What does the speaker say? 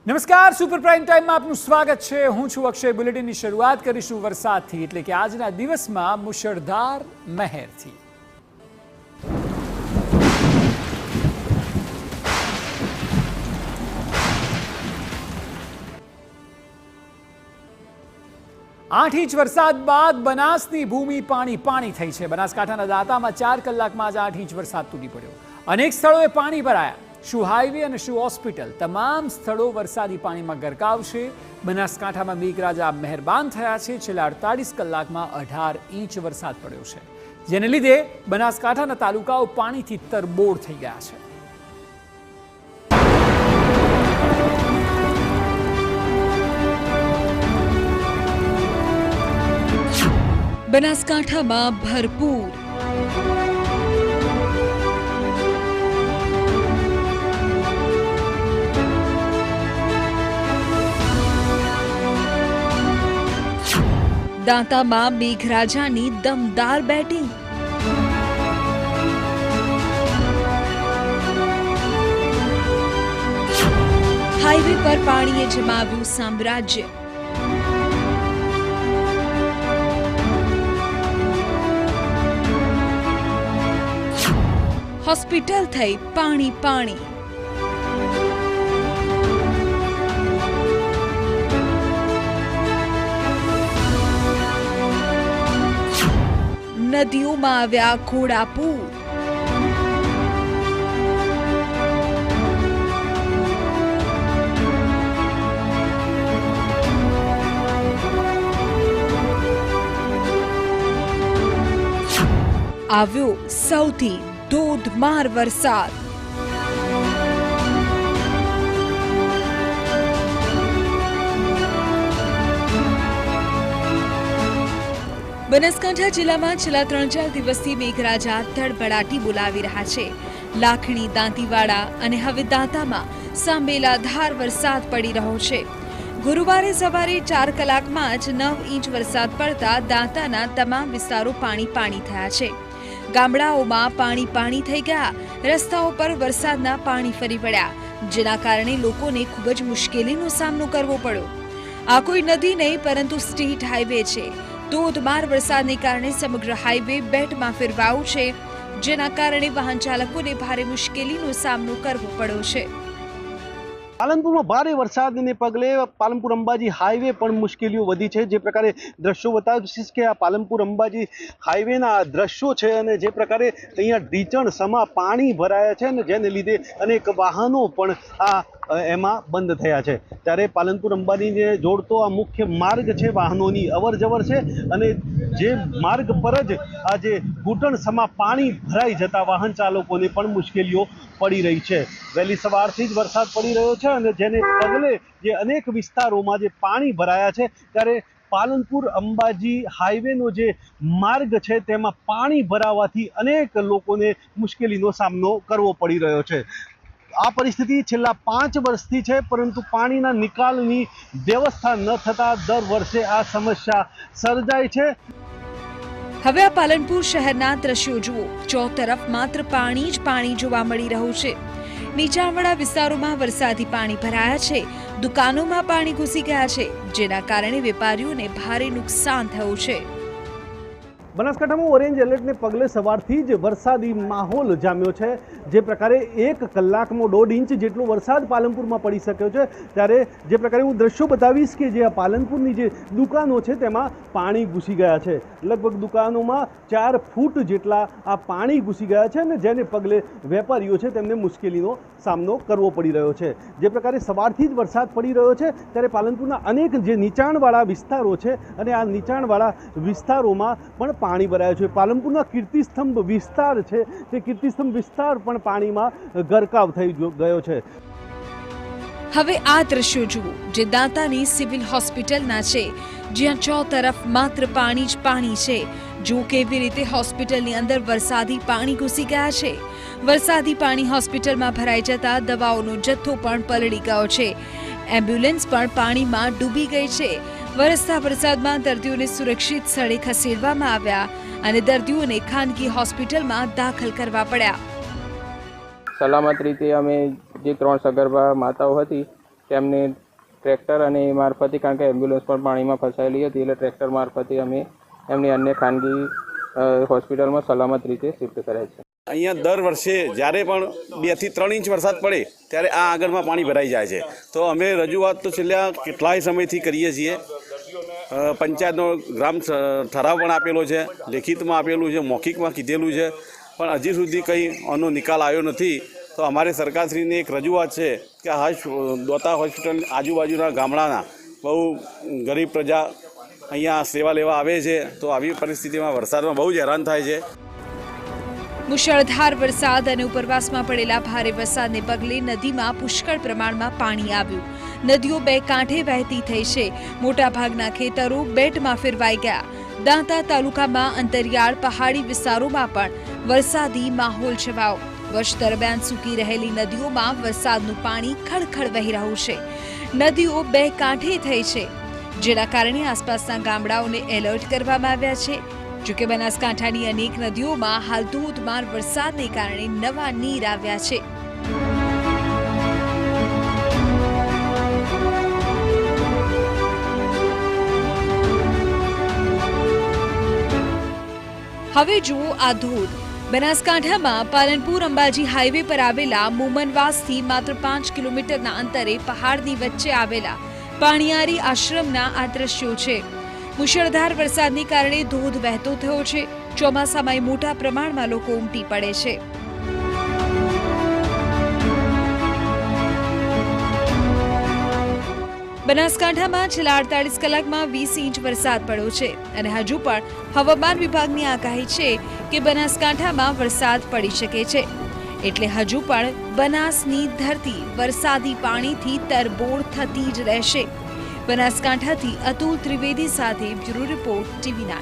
નમસ્કાર, super prime ટાઈમમાં આપનું સ્વાગત છે। હું છું અક્ષય। બુલેટિનની શરૂઆત કરીશું વરસાદથી, એટલે કે આજના દિવસમાં મુશળધાર મહેરથી। આઠ ઇંચ વરસાદ બાદ બનાસની ભૂમિ પાણી પાણી થઈ છે। બનાસકાંઠાના દાંતામાં 4 કલાકમાં જ 8 ઇંચ વરસાદ તૂટી પડ્યો। અનેક સ્થળોએ પાણી ભરાયા। શું હાઈવે અને શું હોસ્પિટલ, તમામ સ્થળો વરસાદી પાણીમાં ગરકાવ છે। બનાસકાંઠામાં મેઘરાજા મહેરબાન થયા છે। છેલ્લા 48 કલાકમાં 18 ઇંચ વરસાદ પડ્યો છે, જેને લીધે બનાસકાંઠાના તાલુકાઓ પાણીથી તરબોળ થઈ ગયા છે। બનાસકાંઠામાં ભરપૂર દાંતામાં મેઘરાજાની દમદાર બેટિંગ। હાઈવે પર પાણીએ જમાવ્યું સામ્રાજ્ય। હોસ્પિટલ થઈ પાણી પાણી। નદીઓમાં આવ્યા ઘોડાપૂર। આવ્યો સૌથી ધોધમાર વરસાદ। બનાસકાંઠા જિલ્લામાં છેલ્લા 3-4 દિવસથી મેઘરાજા ધડબડાટી બોલાવી રહ્યા છે। લાખણી, દાંતીવાડા અને હવે દાંતામાં સાંબેલાધાર વરસાદ પડી રહ્યો છે। ગુરુવારે સવારે 4 કલાકમાં જ 9 ઇંચ વરસાદ પડતા દાંતાના તમામ વિસ્તારો પાણી પાણી થયા છે। ગામડાઓમાં પાણી પાણી થઈ ગયા। રસ્તાઓ પર વરસાદના પાણી ફરી વળ્યા, જેના કારણે લોકોને ખૂબ જ મુશ્કેલીનો સામનો કરવો પડ્યો। આ કોઈ નદી નહીં, પરંતુ સ્ટેટ હાઈવે છે। ધોધમાર વરસાદને કારણે સમગ્ર હાઈવે બેટમાં ફેરવાયું છે, જેના કારણે વાહન ચાલકોને ભારે મુશ્કેલીનો સામનો કરવો પડ્યો છે। પાલનપુરમાં ભારે વરસાદને પગલે પાલનપુર અંબાજી હાઈવે પણ મુશ્કેલીઓ વધી છે। જે પ્રકારે દ્રશ્યો બતાવીશ કે આ પાલનપુર અંબાજી હાઈવેના દ્રશ્યો છે, અને જે પ્રકારે અહીંયા ઢીચણ સમા પાણી ભરાયા છે, અને જેને લીધે અનેક વાહનો પણ એમાં બંધ થયા છે। ત્યારે પાલનપુર અંબાજીને જોડતો આ મુખ્ય માર્ગ છે, વાહનોની અવર જવર છે, અને જે માર્ગ પર જ આજે ઘૂંટણ સમા પાણી ભરાઈ જતા વાહન ચાલકોને પણ મુશ્કેલીઓ પડી રહી છે। વહેલી સવારથી જ વરસાદ પડી રહ્યો છે, અને જેને પગલે જે અનેક વિસ્તારોમાં જે પાણી ભરાયા છે, ત્યારે પાલનપુર અંબાજી હાઈવેનો જે માર્ગ છે તેમાં પાણી ભરાવાથી અનેક લોકોને મુશ્કેલીનો સામનો કરવો પડી રહ્યો છે। આ પરિસ્થિતિ છેલ્લા 5 વર્ષથી છે, પરંતુ પાણીના નિકાલની વ્યવસ્થા ન થતા દર વર્ષે આ સમસ્યા સર્જાય છે। હવે આ પાલનપુર શહેરના દ્રશ્યો જુઓ। ચોતરફ માત્ર પાણી જ પાણી જોવા મળી રહ્યું છે। નીચાણવાળા વિસ્તારોમાં વરસાદી પાણી ભરાયા છે। દુકાનોમાં પાણી ઘૂસી ગયા છે, જેના કારણે વેપારીઓને ભારે નુકસાન થયું છે। બનાસકાંઠામાં ઓરેન્જ એલર્ટને પગલે સવારથી જ વરસાદી માહોલ જામ્યો છે। જે પ્રકારે 1 કલાકમાં 1.5 ઇંચ જેટલો વરસાદ પાલનપુરમાં પડી શક્યો છે, ત્યારે જે પ્રકારે હું દ્રશ્યો બતાવીશ કે જે આ પાલનપુરની જે દુકાનો છે તેમાં પાણી ઘૂસી ગયા છે। લગભગ દુકાનોમાં 4 ફૂટ જેટલા આ પાણી ઘૂસી ગયા છે, અને જેને પગલે વેપારીઓ છે તેમને મુશ્કેલીનો સામનો કરવો પડી રહ્યો છે। જે પ્રકારે સવારથી જ વરસાદ પડી રહ્યો છે, ત્યારે પાલનપુરના અનેક જે નીચાણવાળા વિસ્તારો છે, અને આ નીચાણવાળા વિસ્તારોમાં પણ પાણી ભરાયું છે। પાલનપુરના કીર્તિસ્તંભ વિસ્તાર છે, તે કીર્તિસ્તંભ વિસ્તાર પણ પાણીમાં ગરકાવ થઈ ગયો છે। હવે આ દ્રશ્યો જુઓ, જે દાંતાની સિવિલ હોસ્પિટલના છે, જ્યાં ચોતરફ માત્ર પાણી જ પાણી છે। જો કેવી રીતે હોસ્પિટલની અંદર વરસાદી પાણી ઘૂસી ગયા છે। વરસાદી પાણી હોસ્પિટલમાં ભરાઈ જતા દવાઓનો જથ્થો પણ પલળી ગયો છે। એમ્બ્યુલન્સ પણ પાણીમાં ડૂબી ગઈ છે। વરસતા વરસાદમાં દર્દીઓને સુરક્ષિત સ્થળે ખસેડવામાં આવ્યા, અને દર્દીઓને ખાનગી હોસ્પિટલમાં દાખલ કરવા પડ્યા। સલામત રીતે અમે જે 3 સગર્ભા માતાઓ હતી તેમને ટ્રેક્ટર અને એ મારફતે, કારણ કે એમ્બ્યુલન્સ પણ પાણીમાં ફસાયેલી હતી, એટલે ટ્રેક્ટર મારફતે અમે એમની અન્ય ખાનગી હોસ્પિટલમાં સલામત રીતે શિફ્ટ કર્યા છે. અહીંયા દર વર્ષે જ્યારે પણ 2 થી 3 ઇંચ વરસાદ પડે ત્યારે આ આગળમાં પાણી ભરાઈ જાય છે. તો અમે રજૂઆત તો છેલ્લા કેટલાય સમયથી કરીએ છીએ. પંચાયતનો ગ્રામ ઠરાવ પણ આપેલો છે, લેખિતમાં આપેલું છે, મૌખિકમાં કીધેલું છે, પણ હજી સુધી કંઈ આનો નિકાલ આવ્યો નથી. તો અમારે સરકારશ્રીની એક રજૂઆત છે કે આ દોતા હોસ્પિટલ આજુબાજુના ગામડાના બહુ ગરીબ પ્રજા અહીંયા સેવા લેવા આવે છે. તો આવી પરિસ્થિતિમાં વરસાદમાં બહુ જ હેરાન થાય છે. મુશળધાર વરસાદ અને ઉપરવાસમાં પડેલા ભારે વરસાદને પગલે નદીમાં પુષ્કળ પ્રમાણમાં પાણી આવ્યું. નદીઓ બે કાંઠે વહેતી થઈ છે. મોટાભાગના ખેતરો બેટમાં ફેરવાઈ ગયા. દાંતા તાલુકામાં અંતરિયાળ પહાડી વિસ્તારોમાં પણ વરસાદી માહોલ છવાયો. વર્ષ દરમિયાન સૂકી રહેલી નદીઓમાં વરસાદનું પાણી ખળખળ વહી રહ્યું છે. નદીઓ બે કાંઠે થઈ છે, જેના કારણે આસપાસના ગામડાઓને એલર્ટ કરવામાં આવ્યા છે. જોકે બનાસકાંઠાની અનેક નદીઓમાં હાલ ધોધમાર વરસાદને કારણે નવા નીર આવ્યા છે. હવે જુઓ આ ધોધ. બનાસકાંઠામાં પાલનપુર અંબાજી હાઈવે પર આવેલા મોમનવાસથી માત્ર 5 કિલોમીટરના અંતરે પહાડની વચ્ચે આવેલા પાણીયારી આશ્રમના આ દ્રશ્યો છે. મુશળધાર વરસાદને કારણે ધોધ વહેતો થયો છે. ચોમાસામાં મોટા પ્રમાણમાં લોકો ઉમટી પડે છે. બનાસકાંઠામાં છેલ્લા 48 કલાકમાં 20 ઇંચ વરસાદ પડ્યો છે અને હજુ પણ હવામાન વિભાગની આગાહી છે કે બનાસકાંઠામાં વરસાદ પડી શકે છે. એટલે હજુ પણ બનાસની ધરતી વરસાદી પાણીથી તરબોળ થતી જ રહેશે. બનાસકાંઠાથી અતુલ ત્રિવેદી સાથે બ્યુરો રિપોર્ટ TV9.